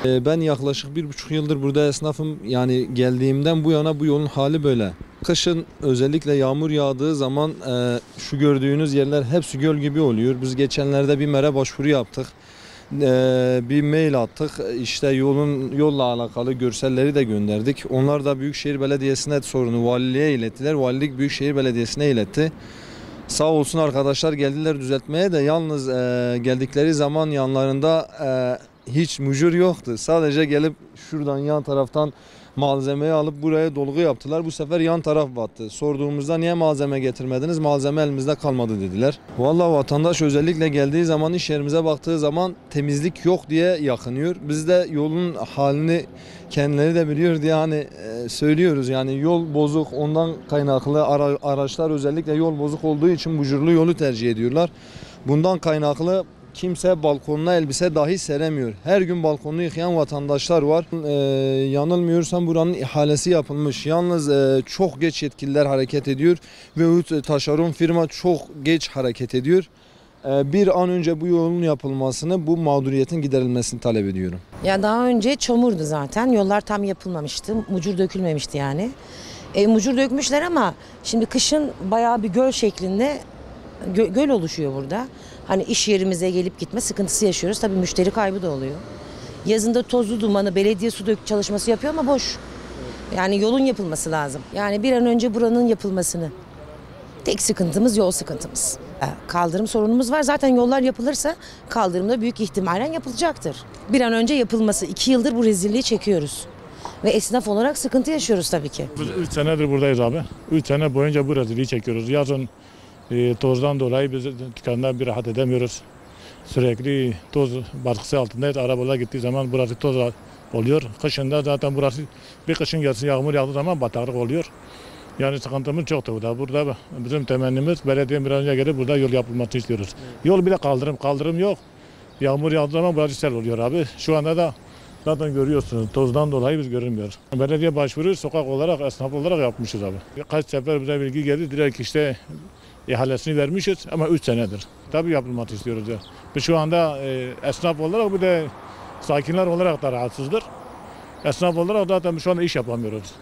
Ben yaklaşık 1,5 yıldır burada esnafım. Yani geldiğimden bu yana bu yolun hali böyle. Kışın özellikle yağmur yağdığı zaman şu gördüğünüz yerler hepsi göl gibi oluyor. Biz geçenlerde bir MER'e başvuru yaptık. Bir mail attık. İşte yolla alakalı görselleri de gönderdik. Onlar da Büyükşehir Belediyesi'ne sorunu valiliğe ilettiler. Valilik Büyükşehir Belediyesi'ne iletti. Sağ olsun arkadaşlar geldiler düzeltmeye de yalnız geldikleri zaman yanlarında hiç mucur yoktu. Sadece gelip şuradan yan taraftan malzemeyi alıp buraya dolgu yaptılar. Bu sefer yan taraf battı. Sorduğumuzda niye malzeme getirmediniz? Malzeme elimizde kalmadı dediler. Vallahi vatandaş özellikle geldiği zaman iş yerimize baktığı zaman temizlik yok diye yakınıyor. Biz de yolun halini kendileri de biliyor diye söylüyoruz. Yani yol bozuk, ondan kaynaklı araçlar özellikle yol bozuk olduğu için bujurlu yolu tercih ediyorlar. Bundan kaynaklı kimse balkonuna elbise dahi seremiyor. Her gün balkonunu yıkayan vatandaşlar var. Yanılmıyorsam buranın ihalesi yapılmış. Yalnız çok geç yetkililer hareket ediyor ve taşeron firma çok geç hareket ediyor. Bir an önce bu yolun yapılmasını, bu mağduriyetin giderilmesini talep ediyorum. Ya daha önce çamurdu zaten. Yollar tam yapılmamıştı. Mucur dökülmemişti yani. Mucur dökmüşler ama şimdi kışın bayağı bir göl şeklinde göl oluşuyor burada. Hani iş yerimize gelip gitme sıkıntısı yaşıyoruz. Tabii müşteri kaybı da oluyor. Yazında tozlu dumanı belediye su dök çalışması yapıyor ama boş. Yani yolun yapılması lazım. Yani bir an önce buranın yapılmasını. Tek sıkıntımız yol sıkıntımız. Kaldırım sorunumuz var. Zaten yollar yapılırsa kaldırım da büyük ihtimalle yapılacaktır. Bir an önce yapılması. 2 yıldır bu rezilliği çekiyoruz. Ve esnaf olarak sıkıntı yaşıyoruz tabii ki. Biz 3 senedir buradayız abi. 3 sene boyunca bu rezilliği çekiyoruz. Yazın tozdan dolayı biz dükkandan bir rahat edemiyoruz. Sürekli toz baskısı altındayız. Arabalar gittiği zaman burası toz oluyor. Kışında zaten burası bir kışın gelsin yağmur yağdığı zaman bataklık oluyor. Yani sıkıntımız çok da burada bizim temennimiz belediye bir an önce gelip burada yol yapılmasını istiyoruz. Yol bile kaldırım yok. Yağmur yağdığı zaman burası sel oluyor abi. Şu anda da zaten görüyorsunuz tozdan dolayı biz görünmüyoruz. Belediye başvuru sokak olarak, esnaf olarak yapmışız abi. Kaç sefer bize bilgi geldi direkt işte ihalesini vermişiz ama 3 senedir. Tabii yapılmasını istiyoruz ya. Biz şu anda esnaf olarak bir de sakinler olarak da rahatsızdır. Esnaf olarak zaten şu anda iş yapamıyoruz.